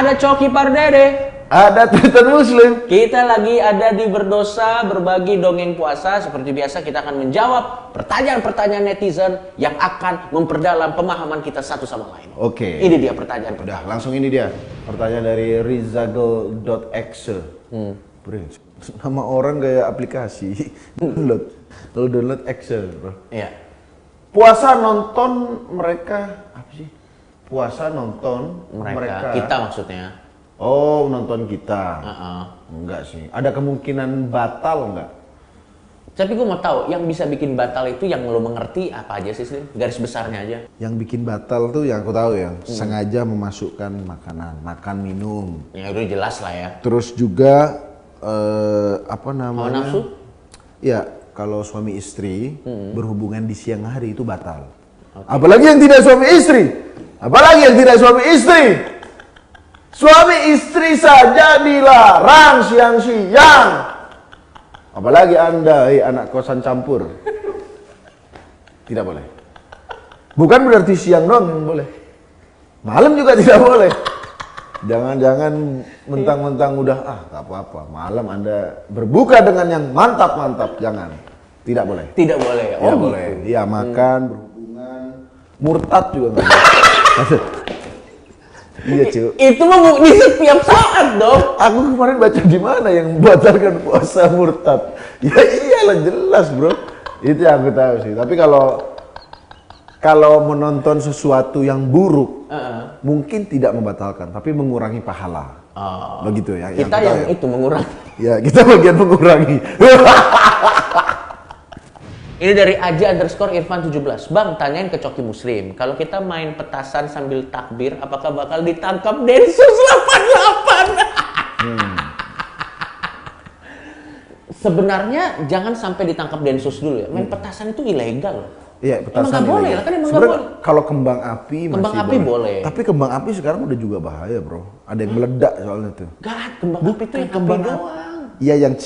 Ada Coki Pardede. Ada Twitter Muslim. Kita lagi ada di Berdosa, berbagi dongeng puasa. Seperti biasa kita akan menjawab pertanyaan-pertanyaan netizen yang akan memperdalam pemahaman kita satu sama lain. Oke. Ini dia pertanyaan. Udah, langsung ini dia. Pertanyaan dari rizagel.exe. Nama orang kayak aplikasi. Download. Lalu download Excel, bro. Iya. Puasa nonton mereka apa sih? Puasa nonton mereka. Kita maksudnya. Oh, nonton kita. Enggak sih. Ada kemungkinan batal enggak? Tapi gue mau tahu, yang bisa bikin batal itu yang lo mengerti apa aja sih, Slim? Garis besarnya aja. Yang bikin batal tuh yang aku tahu ya, sengaja memasukkan makanan, makan minum. Ya udah jelas lah ya. Terus juga apa namanya? Hawa nafsu? Ya, kalau suami istri berhubungan di siang hari itu batal. Apalagi yang tidak suami istri. Apalagi yang tidak suami istri. Suami istri saja dilarang siang-siang. Apalagi Anda, anak kosan campur. Tidak boleh. Bukan berarti siang dong yang boleh. Malam juga tidak boleh. Jangan-jangan mentang-mentang udah, gak apa-apa. Malam Anda berbuka dengan yang mantap-mantap. Jangan. Tidak boleh. Tidak boleh. Tidak boleh. Iya, makan, berhubungan. Murtad juga nggak boleh. Iya, cuy. Itu mah di setiap saat dong. Aku kemarin baca di mana yang membatalkan puasa murtad. Ya iyalah, jelas, bro. Itu yang aku tahu sih. Tapi kalau menonton sesuatu yang buruk, mungkin tidak membatalkan, tapi mengurangi pahala. Begitu ya. Kita yang itu mengurangi. Ya, kita bagian mengurangi. Ini dari Aja_Irfan17. Bang, tanyain ke Coki Muslim. Kalau kita main petasan sambil takbir, apakah bakal ditangkap Densus 88? Sebenarnya jangan sampai ditangkap Densus dulu ya. Main petasan itu ilegal loh. Iya, petasan emang nggak boleh lah, kan emang nggak boleh. Kalau kembang api Kembang masih api boleh. Tapi kembang api sekarang udah juga bahaya, bro. Ada yang meledak soalnya tuh. Gak, kembang api itu yang kembang doang. Iya, yang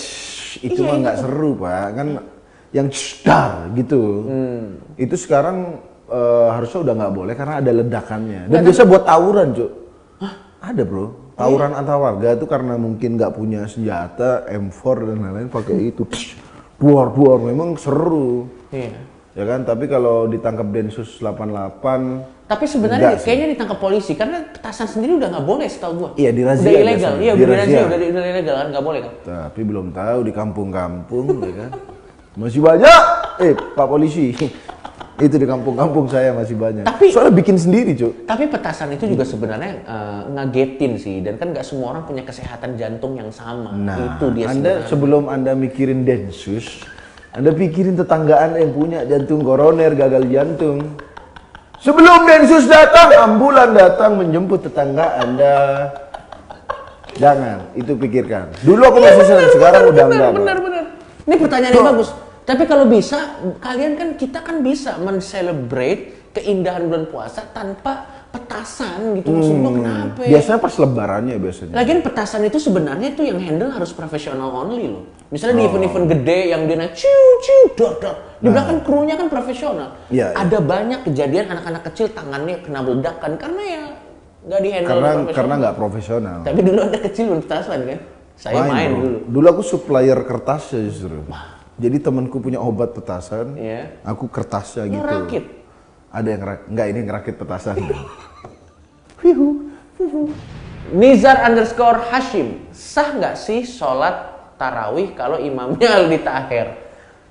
itu mah nggak seru, Pak. Kan yang dar gitu. Itu sekarang harusnya udah nggak boleh karena ada ledakannya. Dan biasa buat tawuran, Cuk. Ada, bro. Tawuran antar warga itu karena mungkin nggak punya senjata, M4 dan lain-lain, pakai itu. Buar, memang seru. Iya. Ya kan, tapi kalau ditangkap Densus 88. Tapi sebenarnya kayaknya ditangkap polisi karena petasan sendiri udah nggak boleh setahu gua. Iya, dirazia. Udah ilegal. Iya, udah ilegal kan, nggak boleh kan. Tapi belum tahu di kampung-kampung ya kan. Masih banyak. Pak polisi. Itu di kampung-kampung saya masih banyak. Tapi soalnya bikin sendiri, Cuk. Tapi petasan itu juga sebenarnya ngagetin sih, dan kan nggak semua orang punya kesehatan jantung yang sama. Nah, itu dia Anda sebelum Anda mikirin Densus, Anda pikirin tetangga Anda yang punya jantung koroner, gagal jantung. Sebelum Densus datang, ambulan datang menjemput tetangga Anda. Jangan, itu pikirkan. Dulu aku masih senang, sekarang udah enggak. Benar. Ini pertanyaan yang bagus. Tapi kalau bisa, kalian kan, kita kan bisa men-celebrate keindahan bulan puasa tanpa petasan gitu. Maksud gua kenapa ya? Biasanya pas lebarannya biasanya. Lagian petasan itu sebenarnya itu yang handle harus profesional only loh. Misalnya di event-event gede yang dia naik ciu dar. Di belakang krunya kan profesional. Iya. Ada banyak kejadian anak-anak kecil tangannya kena ledakan karena ya nggak di-handle profesional. Karena nggak profesional. Tapi dulu ada kecil petasan kan. Saya main dulu. Dulu aku supplier kertasnya justru. Jadi temanku punya obat petasan, aku kertasnya gitu. Ngerakit? Ada yang nggak, ini ngerakit petasan. Nizar_Hashim, sah nggak sih sholat tarawih kalau imamnya Aldi Taher?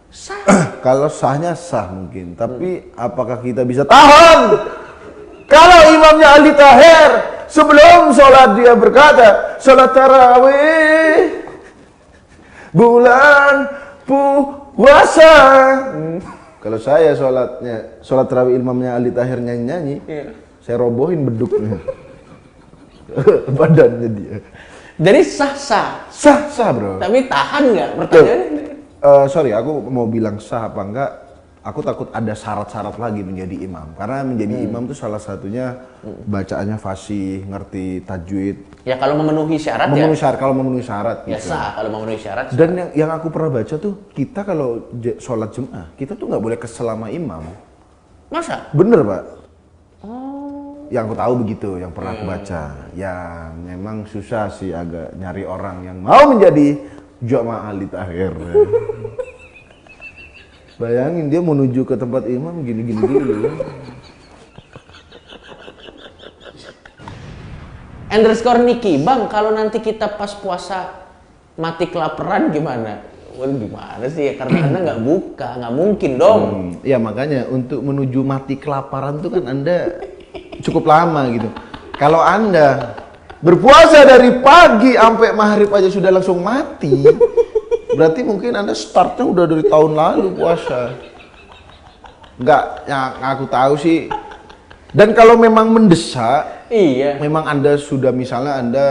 Sah. Kalau sahnya sah mungkin, tapi apakah kita bisa tahan? Kalau imamnya Aldi Taher sebelum sholat dia berkata, sholat tarawih bulan puasa. Kalau saya sholat tarawih imamnya Aldi Taher nyanyi-nyanyi, saya robohin beduknya. Badannya dia. Jadi sah-sah. Sah, bro. Tapi tahan nggak pertanyaannya? Sorry, aku mau bilang sah apa enggak. Aku takut ada syarat-syarat lagi menjadi imam. Karena menjadi imam itu salah satunya bacaannya fasih, ngerti tajwid. Ya kalau memenuhi syarat kalau memenuhi syarat. Ya gitu. sah kalau memenuhi syarat. Dan yang aku pernah baca tuh, kita kalau sholat Jumat, kita tuh nggak boleh kesel sama imam. Masa? Bener, Pak. yang aku tahu begitu, yang pernah aku baca. Ya memang susah sih agak nyari orang yang mau menjadi jamaah alit akhir. Bayangin dia menuju ke tempat imam gini-gini dulu. Underscore Niki, Bang, kalau nanti kita pas puasa mati kelaparan gimana? Waduh, gimana sih ya? Karena Anda nggak buka, nggak mungkin dong. Ya makanya untuk menuju mati kelaparan itu kan Anda cukup lama gitu. Kalau Anda berpuasa dari pagi sampai maghrib aja sudah langsung mati, berarti mungkin Anda startnya udah dari tahun lalu puasa. Enggak, yang aku tahu sih. Dan kalau memang mendesak, Iya. memang Anda sudah misalnya Anda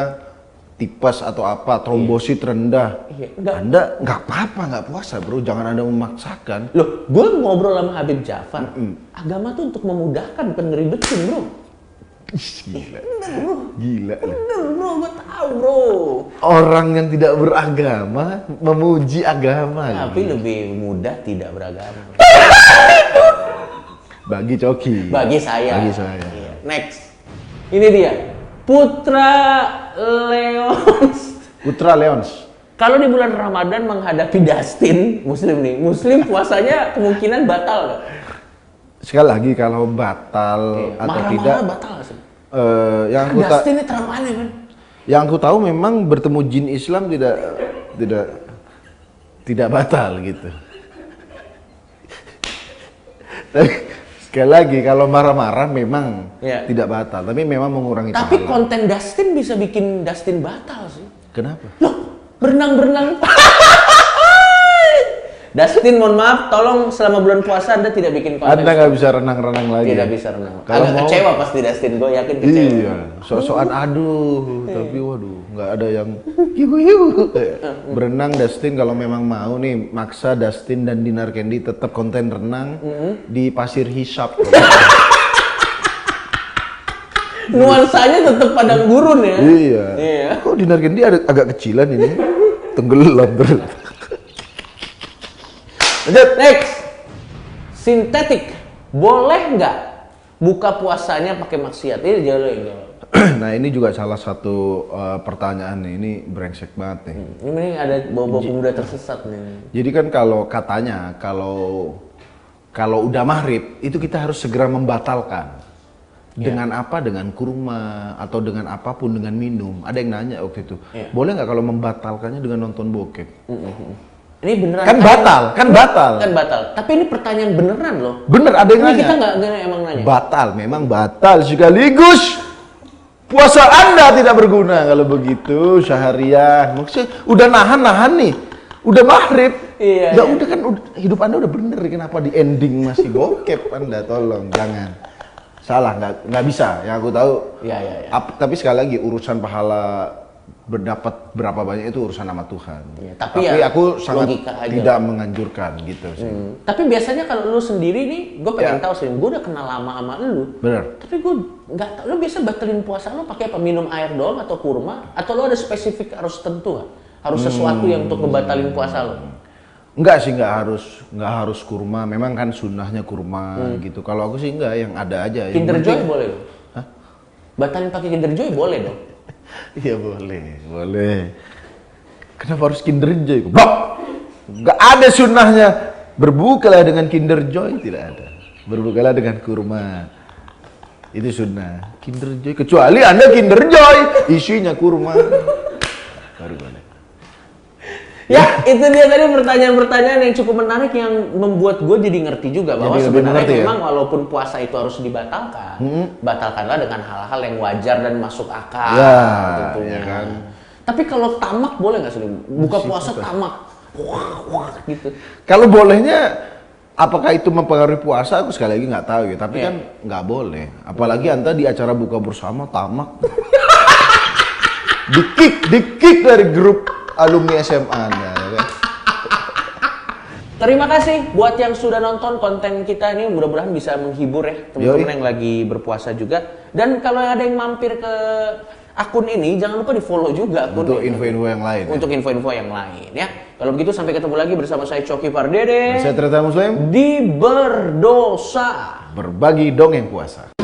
tipes atau apa, trombosit rendah, Anda nggak apa-apa nggak puasa bro, jangan Anda memaksakan. Loh, gue ngobrol sama Habib Jafar, agama tuh untuk memudahkan peneribetin bro. Gila, Bro. gila. Bener bro, gue tahu bro. Orang yang tidak beragama memuji agama. Tapi lebih mudah tidak beragama. Bagi Coki. Bagi saya. Bagi saya. Iya. Next. Ini dia. Putra Leons. Putra Leons. Kalau di bulan Ramadan menghadapi Dustin, Muslim nih. Muslim puasanya kemungkinan batal nggak? Sekali lagi kalau batal atau Marah-marah tidak. batal nggak sih? Yang aku Dustin ini terlalu aneh kan? yang aku tahu memang bertemu jin Islam tidak batal gitu. Tapi sekali lagi kalau marah-marah memang tidak batal, tapi memang mengurangi Tapi pahala. konten Dustin bisa bikin Dustin batal sih. Kenapa? Loh, berenang-berenang. Dustin, mohon maaf, tolong selama bulan puasa Anda tidak bikin konten. Anda nggak bisa renang-renang lagi. Tidak bisa renang. Kalau Agak mau- kecewa pasti Dustin, gue yakin kecewa. Iya, sok-sokan aduh, tapi waduh, nggak ada yang hiu-hiu. Berenang Dustin kalau memang mau nih, maksa Dustin dan Dinar Candy tetap konten renang di pasir hisap. Nuansanya tetap padang gurun ya. Iya. Iya. Kok Dinar Candy agak kecilan ini? Tenggelam terus. Lanjut. Next. Sintetik. Boleh nggak buka puasanya pakai maksiat? Ini jauh yang jawab. Nah ini juga salah satu pertanyaan nih, ini brengsek banget nih. Ini ada bawa-bawa pemuda tersesat nih. Jadi kan kalau katanya kalau udah maghrib itu kita harus segera membatalkan. Dengan apa? Dengan kurma atau dengan apapun, dengan minum. Ada yang nanya waktu itu, boleh nggak kalau membatalkannya dengan nonton bokep? Ini beneran. Kan batal, kan batal. Kan batal. Tapi ini pertanyaan beneran loh. Bener, ada yang Ini nanya. kita nggak emang nanya. Batal, memang batal sekaligus. Puasa Anda tidak berguna kalau begitu seharian. Maksudnya udah nahan nih. Udah maghrib. Iya, Ya iya. udah kan hidup Anda udah bener, kenapa di ending masih bokep Anda? Tolong jangan. Salah, nggak bisa. Yang aku tahu. Iya. Tapi sekali lagi urusan pahala berdapat berapa banyak itu urusan sama Tuhan. Iya, tapi ya, aku sangat logika aja tidak menganjurkan gitu sih. Tapi biasanya kalau lu sendiri nih, gue pengen tahu sih. Gue udah kenal lama sama lu. Bener. Tapi gue nggak tahu. Lu biasa batalin puasa lu pakai apa? Minum air doang atau kurma? Atau lu ada spesifik harus tentu nggak? Harus sesuatu yang untuk ngebatalin puasa lu? Enggak sih, enggak harus kurma. Memang kan sunnahnya kurma gitu. Kalau aku sih enggak, yang ada aja. Yang Kinder Joy penting- boleh lu? Hah? Batalin pakai Kinder Joy boleh dong? Iya boleh. Kenapa harus Kinder Joy? Blok! Enggak ada sunnahnya. Berbukalah dengan Kinder Joy, tidak ada. Berbukalah dengan kurma. Itu sunnah. Kinder Joy, kecuali Anda Kinder Joy, isinya kurma. Baru boleh. Ya, itu dia tadi pertanyaan-pertanyaan yang cukup menarik yang membuat gue jadi ngerti juga bahwa Jadi lebih sebenarnya mengerti ya? memang walaupun puasa itu harus dibatalkan, batalkanlah dengan hal-hal yang wajar dan masuk akal Ya, tentunya. ya kan. Tapi kalau tamak boleh nggak sih? Buka puasa tamak, wah gitu. Kalau bolehnya, apakah itu mempengaruhi puasa? Aku sekali lagi nggak tahu ya. Tapi kan nggak boleh. Apalagi Anda di acara buka bersama tamak. Di-kick dari grup alumni SMA Anda. Ya kan? Terima kasih buat yang sudah nonton konten kita ini, mudah-mudahan bisa menghibur ya teman-teman yang lagi berpuasa juga. Dan kalau ada yang mampir ke akun ini, jangan lupa di-follow juga akun Untuk ini. info-info yang lain. Untuk info-info yang lain ya. Kalau begitu sampai ketemu lagi bersama saya Coki Pardede Saya Tirta Muslim, di Berdosa. berbagi dongeng puasa.